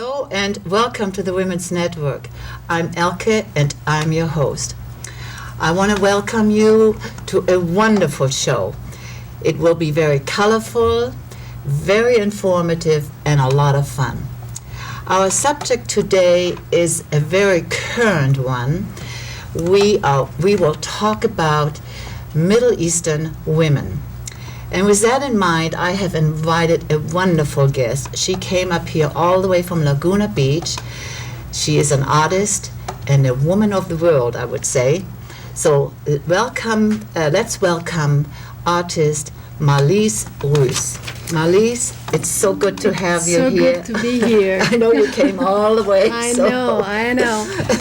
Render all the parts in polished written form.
Hello and welcome to the Women's Network. I'm Elke and I'm your host. I want to welcome you to a wonderful show. It will be very colorful, very informative, and a lot of fun. Our subject today is a very current one. We will talk about Middle Eastern women. And with that in mind, I have invited a wonderful guest. She came up here all the way from Laguna Beach. She is an artist and a woman of the world, I would say. So let's welcome artist Marlyse Ruess. Marlyse, it's so good to have you here. So good to be here. I know you came all the way. I know.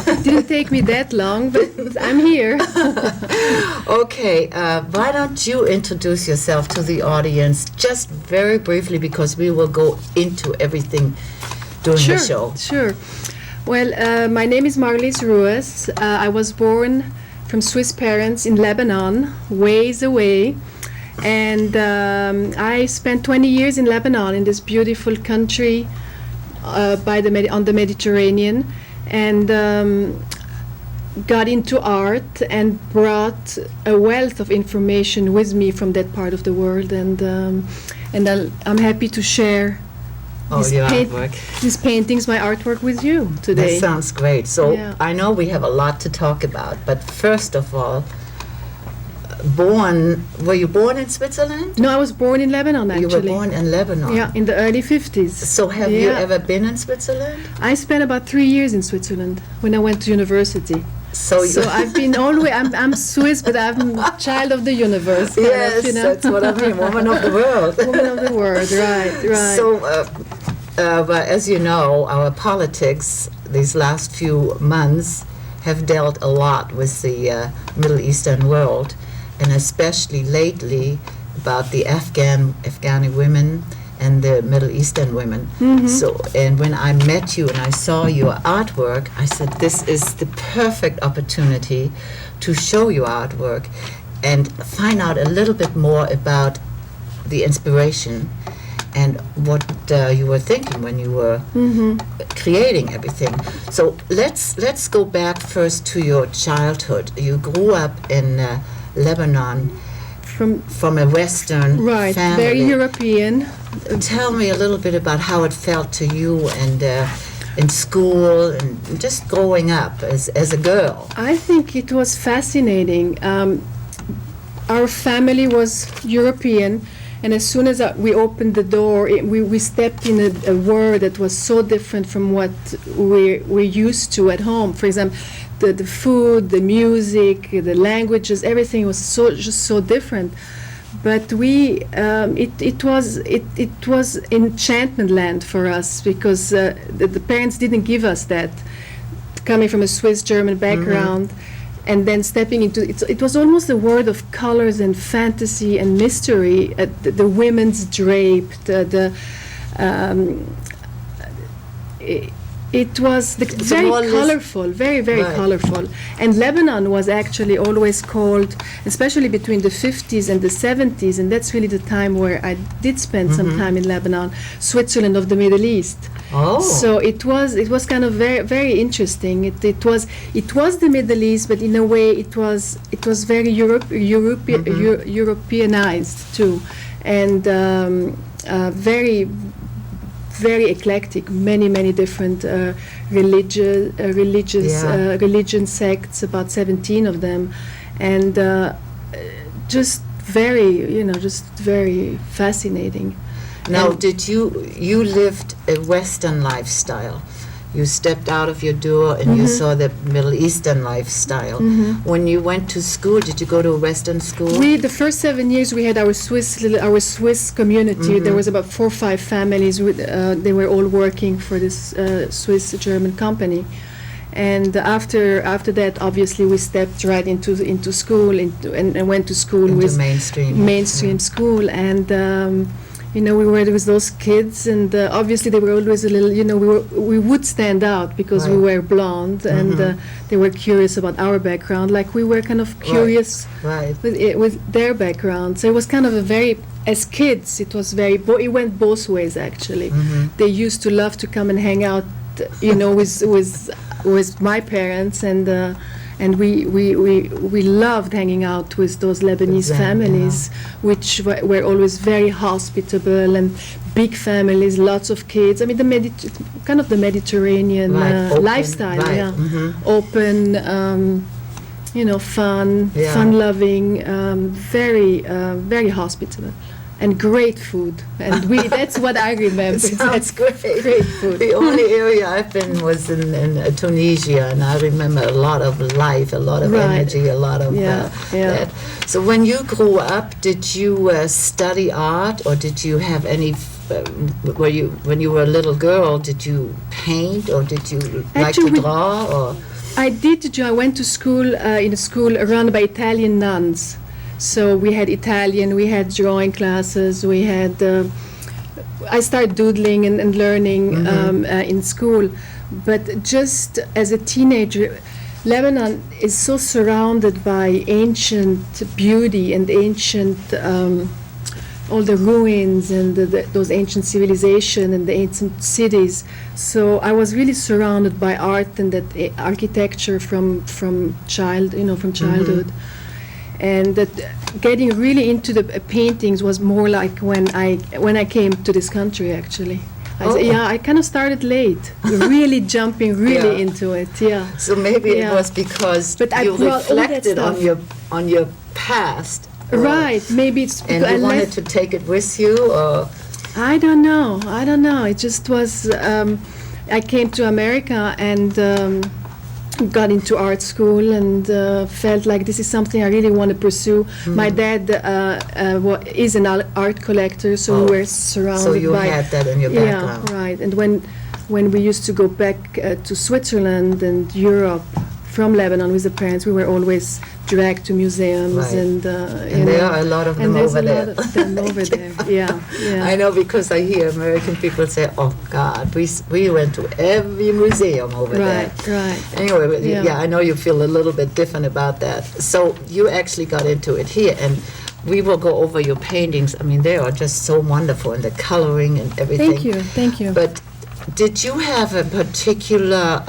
It didn't take me that long, but I'm here. Okay, why don't you introduce yourself to the audience just very briefly, because we will go into everything during the show. Sure. Well, my name is Marlyse Ruess. I was born from Swiss parents in Lebanon, ways away. And I spent 20 years in Lebanon, in this beautiful country on the Mediterranean, and got into art and brought a wealth of information with me from that part of the world. And I'm happy to share these paintings, my artwork, with you today. That sounds great. So yeah. I know we have a lot to talk about, but first of all, were you born in Switzerland? No, I was born in Lebanon, actually. You were born in Lebanon? Yeah, in the early 50s. So have you ever been in Switzerland? I spent about 3 years in Switzerland when I went to university. So I've been all the way, I'm Swiss, but I'm a child of the universe. Yes, that's what I mean, woman of the world. Woman of the world, right. So, but as you know, our politics these last few months have dealt a lot with the Middle Eastern world, and especially lately about the Afghani women and the Middle Eastern women. Mm-hmm. So, and when I met you and I saw your artwork, I said, this is the perfect opportunity to show your artwork and find out a little bit more about the inspiration and what you were thinking when you were creating everything. So let's go back first to your childhood. You grew up in Lebanon from a Western family. Very European. Tell me a little bit about how it felt to you and in school and just growing up as a girl. I think it was fascinating. Our family was European, and as soon as we opened the door, we stepped in a world that was so different from what we're used to at home. For example, the food, the music, the languages, everything was just so different. But it was enchantment land for us, because the parents didn't give us that. Coming from a Swiss-German background, and then stepping into it was almost a world of colors and fantasy and mystery. The women's draped, it was very colorful, very colorful. And Lebanon was actually always called, especially between the 50s and the 70s, and that's really the time where I did spend some time in Lebanon, Switzerland of the Middle East. Oh. So it was kind of very interesting. It was the Middle East, but in a way it was very Europeanized too, and very eclectic, many different religion sects, about 17 of them, and just very fascinating. Now, did you lived a Western lifestyle? You stepped out of your door and you saw the Middle Eastern lifestyle. When you went to school, did you go to a Western school? The first 7 years we had our Swiss community. There was about 4 or 5 families. They were all working for this Swiss-German company. And after that, obviously, we stepped right into school and went to school with mainstream school. And we were with those kids, and obviously they were always a little, we would stand out because we were blonde, and they were curious about our background, like we were kind of curious with their background. So it was kind of a very as kids, it was very. It went both ways actually. They used to love to come and hang out, with my parents, and we loved hanging out with those Lebanese families, which were always very hospitable and big families, lots of kids. I mean, kind of the Mediterranean open, lifestyle, right. Open, fun, fun-loving, very hospitable. And great food, and that's what I remember. Sounds great. Great food. The only area I've been was in Tunisia, and I remember a lot of life, a lot of energy, a lot of that. So when you grew up, did you study art, or did you have any? When you were a little girl, did you paint, or did you like to draw? Or I did. I went to school in a school run by Italian nuns. So we had Italian, we had drawing classes, we had. I started doodling and learning in school, but just as a teenager, Lebanon is so surrounded by ancient beauty and ancient, all the ruins and those ancient civilization and the ancient cities. So I was really surrounded by art and that architecture from childhood. And that getting really into the paintings was more like when I came to this country, actually. I kind of started late, really jumping into it. Yeah. So maybe it was because you reflected on your past. Right. Maybe it's because and you wanted to take it with you, or I don't know. It just was. I came to America and. Got into art school and felt like this is something I really want to pursue. My dad is an art collector, so we were surrounded by. So you had that in your background. Yeah, right. And when we used to go back to Switzerland and Europe from Lebanon with the parents, we were always dragged to museums and there are a lot of them over there. And there's a lot of them over there. Yeah. I know, because I hear American people say, "Oh God, we went to every museum over there." Right. Anyway, I know you feel a little bit different about that. So you actually got into it here, and we will go over your paintings. I mean, they are just so wonderful, and the coloring and everything. Thank you. But did you have a particular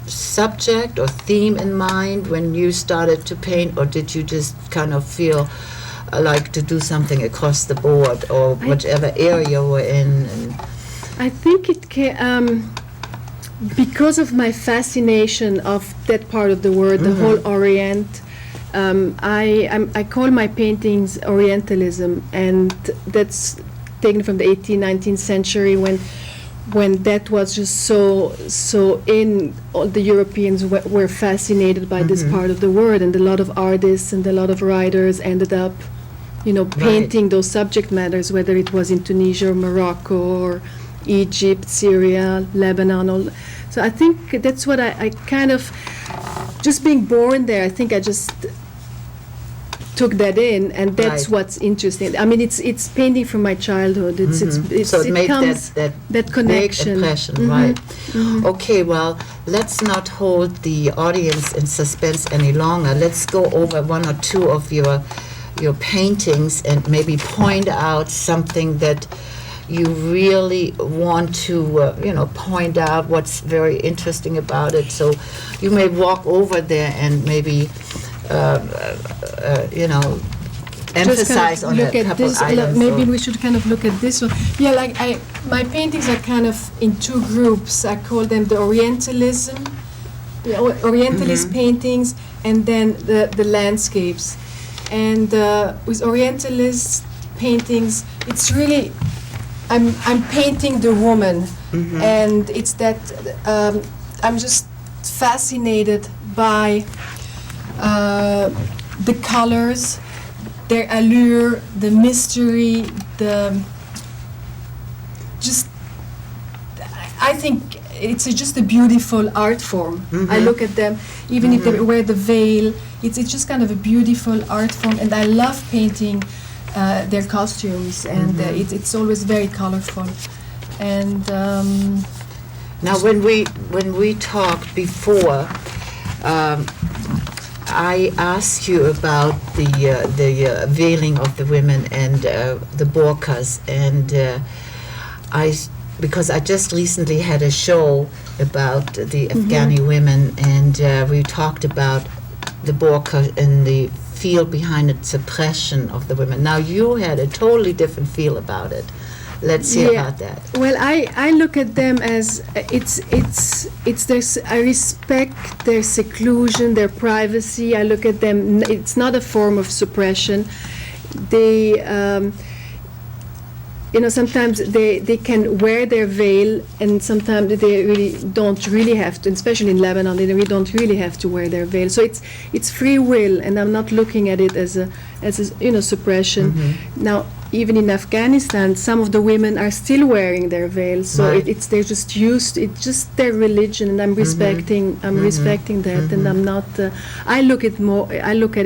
subject or theme in mind when you started to paint, or did you just kind of feel like to do something across the board, or whichever area you were in? I think it because of my fascination of that part of the world, the whole Orient. I call my paintings Orientalism, and that's taken from the 18th, 19th century when that was just so in. All the Europeans were fascinated by this part of the world, and a lot of artists and a lot of writers ended up, painting those subject matters, whether it was in Tunisia or Morocco or Egypt, Syria, Lebanon. So I think that's what I kind of, just being born there, I think I just took that in, and that's what's interesting. I mean, it's painting from my childhood. So it made that connection. Big impression, right? Okay, well, let's not hold the audience in suspense any longer. Let's go over one or two of your paintings and maybe point out something that you really want to, point out what's very interesting about it. So you may walk over there and maybe. Emphasize on a couple this, items. Maybe we should kind of look at this one. Yeah, my paintings are kind of in two groups. I call them the Orientalism, Orientalist paintings, and then the landscapes. And with Orientalist paintings, it's really I'm painting the woman, and it's that I'm just fascinated by. The colors, their allure, the mystery, I think it's just a beautiful art form. I look at them, even if they wear the veil, it's just kind of a beautiful art form, and I love painting their costumes, and it's always very colorful. And now when we talked before, I asked you about the veiling of the women and the burqas, and because I just recently had a show about the Afghani women, and we talked about the burqa and the feel behind it, suppression of the women. Now you had a totally different feel about it. Let's hear about that. Well, I look at them as it's their I respect their seclusion, their privacy. I look at them. It's not a form of suppression. They sometimes they can wear their veil, and sometimes they really don't really have to, especially in Lebanon, they really don't really have to wear their veil. So it's free will, and I'm not looking at it as a suppression. Now, even in Afghanistan, some of the women are still wearing their veils, so they're just used. It's just their religion, and I'm respecting that, and I'm not. I look at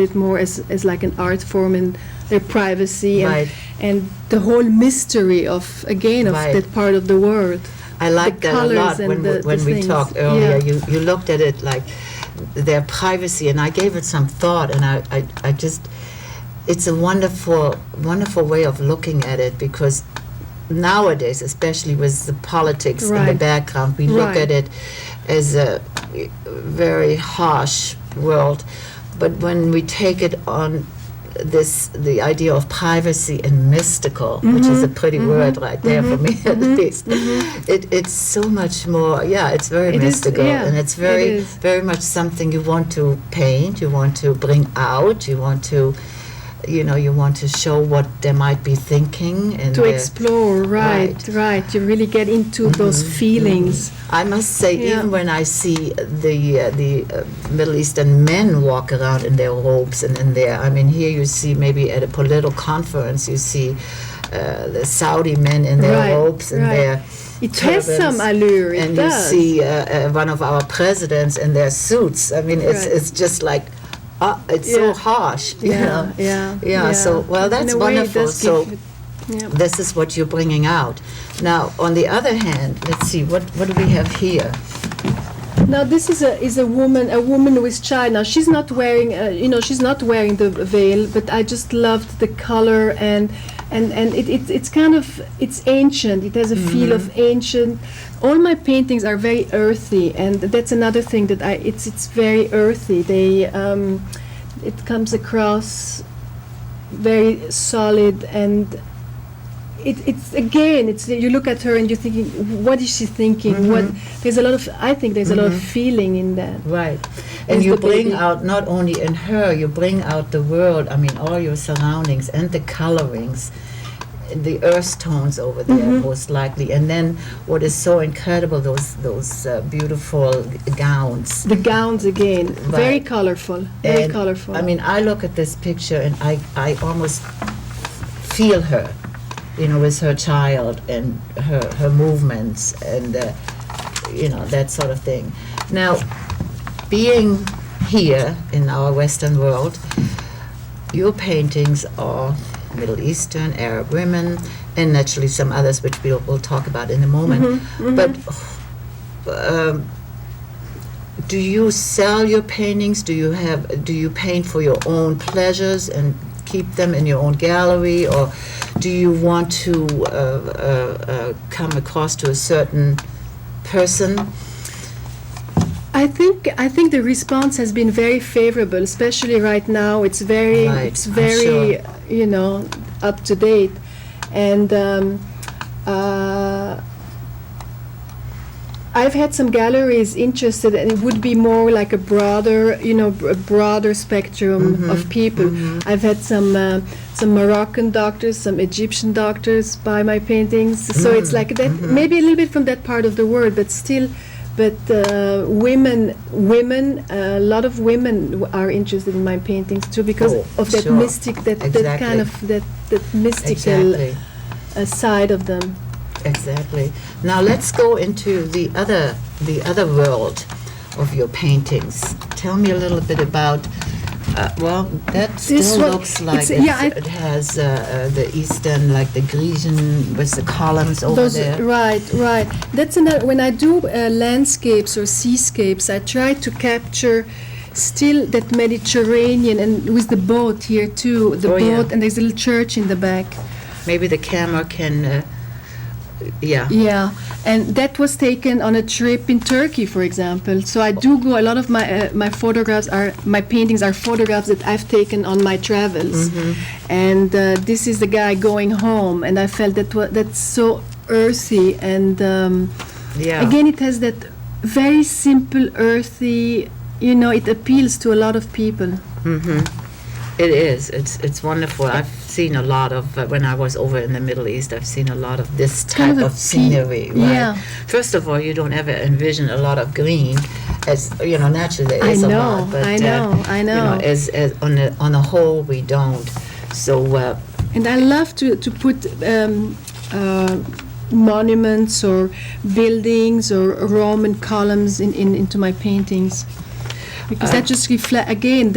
it more as like an art form and their privacy and the whole mystery of that part of the world. I like that a lot when we talked earlier. You looked at it like their privacy, and I gave it some thought, and I just. It's a wonderful, wonderful way of looking at it, because nowadays, especially with the politics in the background, we look at it as a very harsh world. But when we take it on the idea of privacy and mystical, which is a pretty word right there for me at least, it's so much more, it's very mystical, and it's very much something you want to paint, you want to bring out, you want to show what they might be thinking, and to explore, right. You really get into those feelings. I must say, even when I see the Middle Eastern men walk around in their robes and in their, here you see maybe at a political conference, you see the Saudi men in their robes and their it has some allure. And you see one of our presidents in their suits. It's just like. It's so harsh, you know. So, that's wonderful. So, this is what you're bringing out. Now, on the other hand, let's see, what do we have here? Now, this is a woman with child. Now, she's not wearing, the veil, but I just loved the color and it's kind of, it's ancient. It has a feel of ancient. All my paintings are very earthy, and that's another thing that it's very earthy. They it comes across very solid, and it's you look at her and you're thinking, what is she thinking? There's a lot of feeling in that. Right. And you bring out, not only in her, you bring out the world, all your surroundings and the colorings, the earth tones over there, most likely. And then what is so incredible, those beautiful gowns. The gowns again, very colorful, very colorful. I look at this picture and I almost feel her, with her child and her movements and, that sort of thing. Now, being here in our Western world, your paintings are Middle Eastern, Arab women, and naturally some others which we'll talk about in a moment. But do you sell your paintings? Do you paint for your own pleasures and keep them in your own gallery, or do you want to come across to a certain person? I think the response has been very favorable, especially right now. It's very up to date, and I've had some galleries interested, and it would be more like a broader spectrum of people. I've had some Moroccan doctors, some Egyptian doctors buy my paintings, so it's like that, maybe a little bit from that part of the world, but still. But women, a lot of women are interested in my paintings too, because of that mystic, that kind of that mystical side of them. Exactly. Now let's go into the other world of your paintings. Tell me a little bit about. That still looks like it has the Eastern, like the Grecian with the columns over there. Right. That's another. When I do landscapes or seascapes, I try to capture still that Mediterranean, and with the boat here too, the Oh, yeah. boat, and there's a little church in the back. Maybe the camera can, yeah. Yeah, and that was taken on a trip in Turkey, for example. So I do go. A lot of my photographs my paintings are photographs that I've taken on my travels, and this is the guy going home, and I felt that's so earthy, and Yeah. again it has that very simple, earthy. It appeals to a lot of people. It is. It's wonderful. I've seen a lot of, when I was over in the Middle East, I've seen a lot of this kind type of of a scenery. Right? yeah. First of all, you don't ever envision a lot of green, as naturally there is a lot. But, I know. As on a whole, we don't. So, And I love to put monuments or buildings or Roman columns into my paintings, because that just reflect again.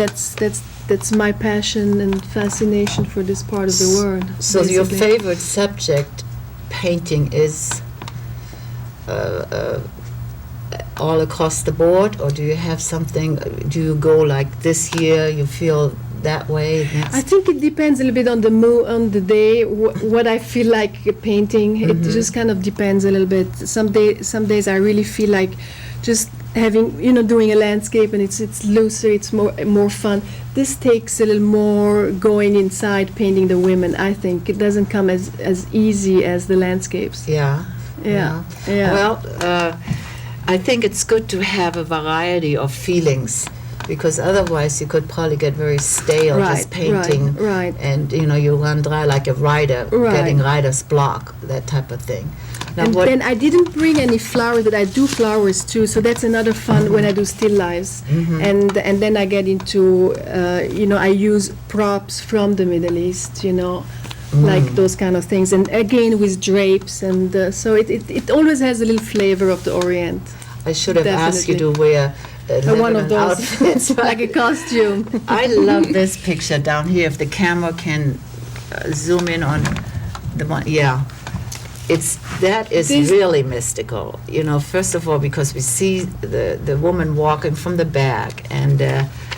That's my passion and fascination for this part of the world. So your basically. favorite subject painting is all across the board, or do you have something? Do you go like this year? You feel that way? I think it depends a little bit on the mood, on the day, what I feel like painting. It just kind of depends a little bit. Some days I really feel like just having, doing a landscape, and it's looser, it's more fun. This takes a little more going inside, painting the women. I think it doesn't come as easy as the landscapes. Yeah. Yeah. Well, I think it's good to have a variety of feelings, because otherwise you could probably get very stale just painting. Right. And you run dry like a writer, getting writer's block, that type of thing. Now, And then I didn't bring any flowers, but I do flowers too. So that's another fun when I do still lives. And then I get into, I use props from the Middle East, like those kind of things. And again with drapes, and so it always has a little flavor of the Orient. I should have asked you to wear One of those, outfits. like a costume. I love this picture down here. If the camera can zoom in on the one, yeah. That is really mystical. First of all, because we see the woman walking from the back, and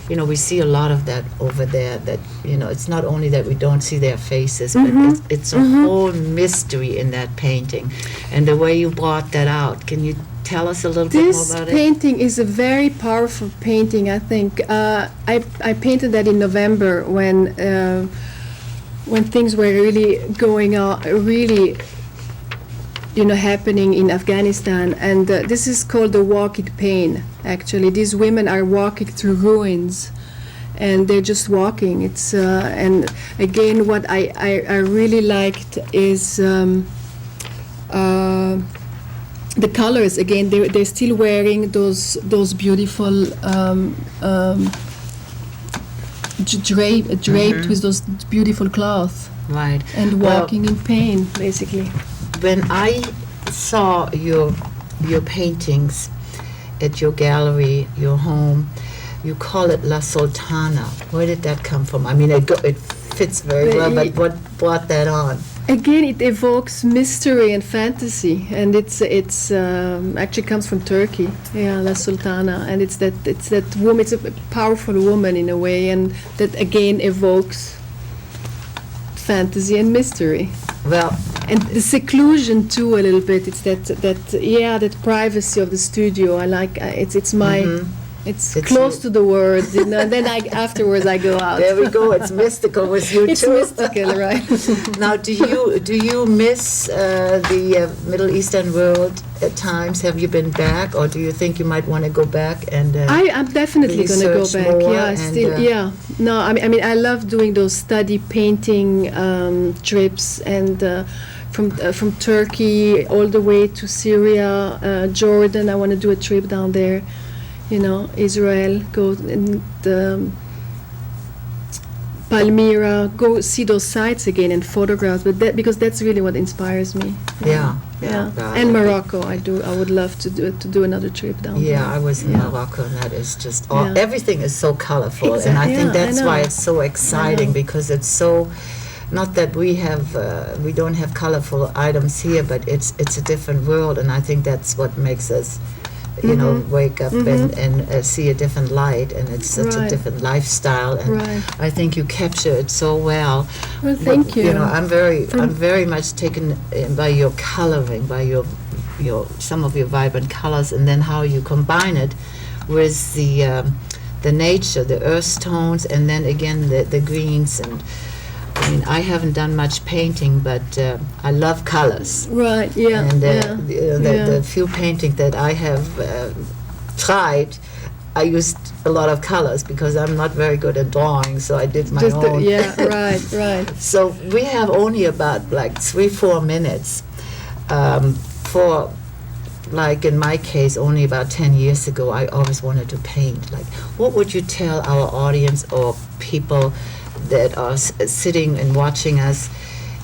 we see a lot of that over there. That it's not only that we don't see their faces, but it's a whole mystery in that painting, and the way you brought that out. Can you tell us a little bit more about it? This painting is a very powerful painting. I think I painted that in November when things were really going on, really. Happening in Afghanistan, and this is called the walk in pain. Actually, these women are walking through ruins, and they're just walking. It's and again, what I really liked is the colors. Again, they're still wearing those beautiful draped with those beautiful cloth, Right. and walking in pain, basically. When I saw your paintings at your gallery, your home, you call it La Sultana. Where did that come from? I mean, it fits very well, but what brought that on? Again, it evokes mystery and fantasy, and it's actually comes from Turkey. Yeah, La Sultana, and it's that woman. It's a powerful woman in a way, and that again evokes fantasy and mystery. Well, and the seclusion too, a little bit. It's that privacy of the studio. I like. It's my. It's close to the words, and then afterwards I go out. There we go. It's mystical with you it's too. It's mystical, right? Now, do you miss the Middle Eastern world at times? Have you been back, or do you think you might want to go back and? I'm definitely going to go back. Yeah, No, I mean I love doing those study painting trips, and from Turkey all the way to Syria, Jordan. I want to do a trip down there. Israel, go and Palmyra, go see those sites again and photograph. But because that's really what inspires me. Yeah. And Morocco, I would love to do another trip down there. Yeah, I was in Morocco, and that is just everything is so colorful, and I think that's why it's so exciting, because it's so. Not that we don't have colorful items here, but it's a different world, and I think that's what makes us you know, wake up and see a different light, and it's such a Right. different lifestyle, and Right. I think you capture it so well. Well, thank you. You know, I'm very much taken in by your coloring, by your some of your vibrant colors, and then how you combine it with the nature, the earth tones, and then again the greens. And I mean, I haven't done much painting, but I love colors. Right, yeah, And yeah. the few painting that I have tried, I used a lot of colors because I'm not very good at drawing, so I did my Just own. right. So we have only about like 3-4 minutes for, like in my case, only about 10 years ago, I always wanted to paint. Like, what would you tell our audience or people that are sitting and watching us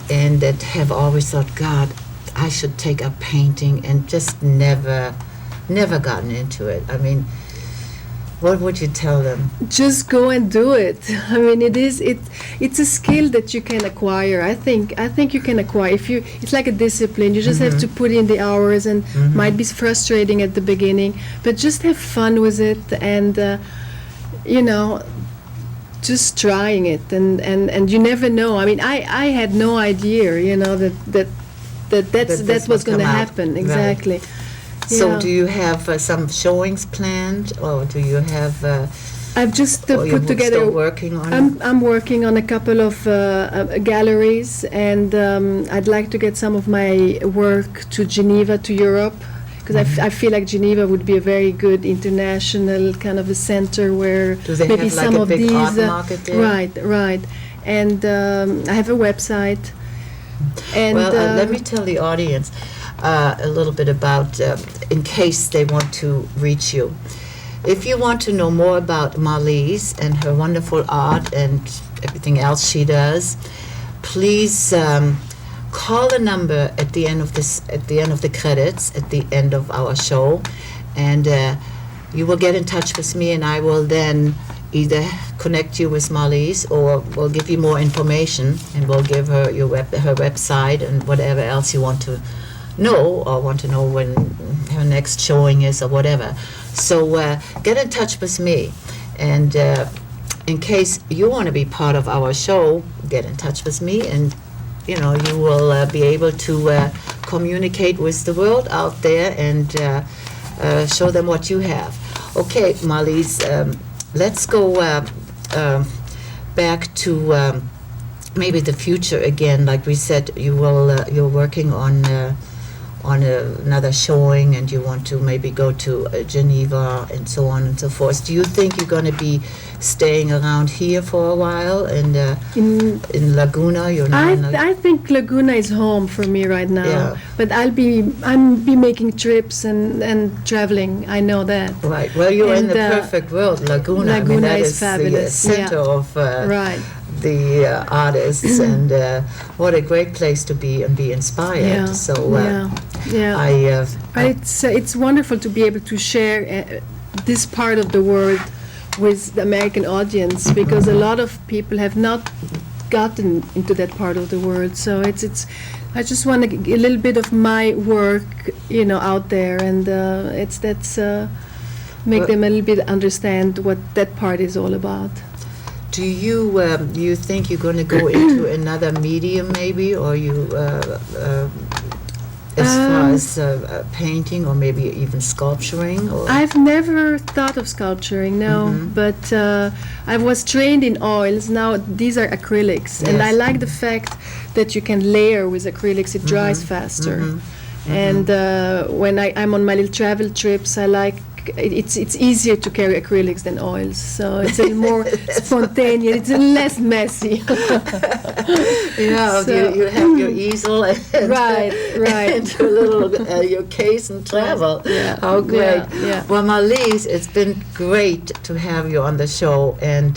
and that have always thought, God, I should take up painting, and just never gotten into it? I mean, what would you tell them? Just go and do it. I mean, it's a skill that you can acquire. I think you can acquire. It's like a discipline. You just have to put in the hours, and might be frustrating at the beginning, but just have fun with it, and you know, just trying it, and you never know. I mean, I had no idea, you know, that this was would going to come out. happen. Right. Exactly. So Yeah. do you have some showings planned, or do you have I've just or you're put together. still working on I'm working on a couple of galleries, and I'd like to get some of my work to Geneva, to Europe, because I feel like Geneva would be a very good international kind of a center where Do they maybe have like some a of big these. art market there? Right. And I have a website. And Well, let me tell the audience a little bit about, in case they want to reach you. If you want to know more about Marlyse and her wonderful art and everything else she does, please call the number at the end of the credits, at the end of our show, and you will get in touch with me, and I will then either connect you with Marlyse, or we'll give you more information, and we'll give her her website and whatever else you want to know, or want to know when her next showing is, or whatever. So get in touch with me, and in case you want to be part of our show, get in touch with me, and you know, you will be able to communicate with the world out there and show them what you have. Okay, Marlyse, let's go back to maybe the future again. Like we said, you're working on another showing, and you want to maybe go to Geneva and so on and so forth. Do you think you're going to be staying around here for a while in in Laguna? You're not in I think Laguna is home for me right now. Yeah. But I'll be making trips and traveling. I know that. Right. Well, you're in And, the perfect world, Laguna. I mean, Laguna that is is the fabulous, center yeah. of Right. the artists, and what a great place to be and be inspired. Yeah. So Yeah. I It's wonderful to be able to share this part of the world with the American audience, because a lot of people have not gotten into that part of the world. So it's I just want to get a little bit of my work, you know, out there, and make them a little bit understand what that part is all about. do you think you're going to go into another medium maybe, or you as far as painting, or maybe even sculpturing? Or I've never thought of sculpturing, no, but I was trained in oils. Now these are acrylics, and I Yes. like the fact that you can layer with acrylics. It dries faster. And when I'm on my little travel trips, I like it's easier to carry acrylics than oils, so it's a little more spontaneous. It's a little less messy. Yeah, So- you have your easel and, Right. and your little your case and travel. Yeah, How great! yeah. Well, Marlyse, it's been great to have you on the show, and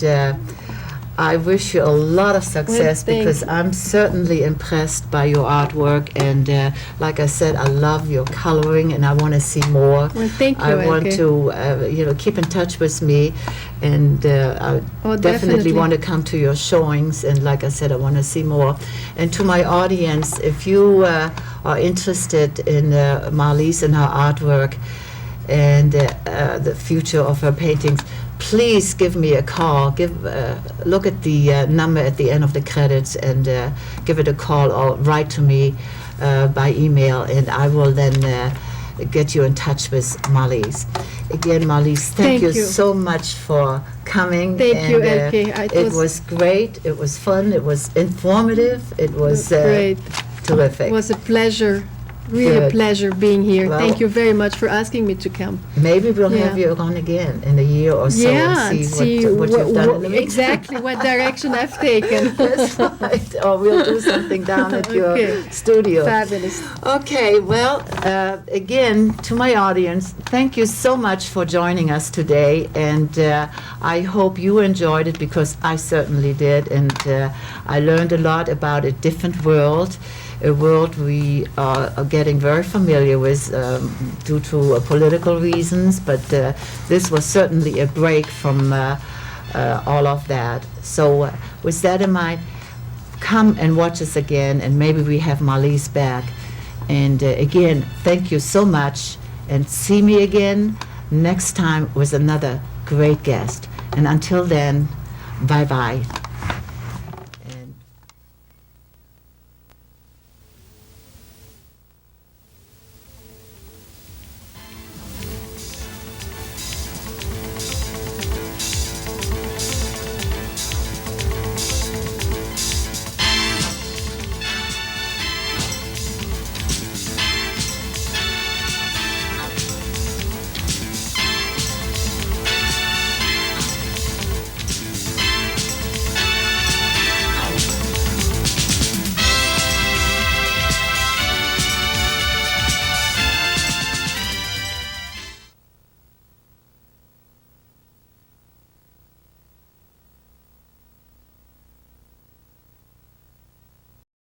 I wish you a lot of success, thank because I'm certainly impressed by your artwork, and like I said, I love your coloring, and I want to see more. Well, thank you, I want Elke. to keep in touch with me, and I definitely want to come to your showings, and like I said, I want to see more. And to my audience, if you are interested in Marlyse and her artwork, and the future of her paintings, please give me a call. Look at the number at the end of the credits and give it a call or write to me by email, and I will then get you in touch with Marlyse. Again, Marlyse, thank you so much for coming. Thank you, and, Elke. It was great. It was fun. It was informative. It was great. Terrific. It was a pleasure. Really a Good. pleasure being here. Well, Thank you very much for asking me to come. Maybe we'll Yeah. have you on again in a year or so and see what you've done in the meantime. exactly what direction I've taken. That's right. Or we'll do something down at your Okay. studio. Fabulous. Okay, well, again, to my audience, thank you so much for joining us today, and I hope you enjoyed it, because I certainly did, and I learned a lot about a different world, a world we are getting very familiar with due to political reasons, but this was certainly a break from all of that. So with that in mind, come and watch us again, and maybe we have Marlyse back. And again, thank you so much, and see me again next time with another great guest. And until then, bye-bye.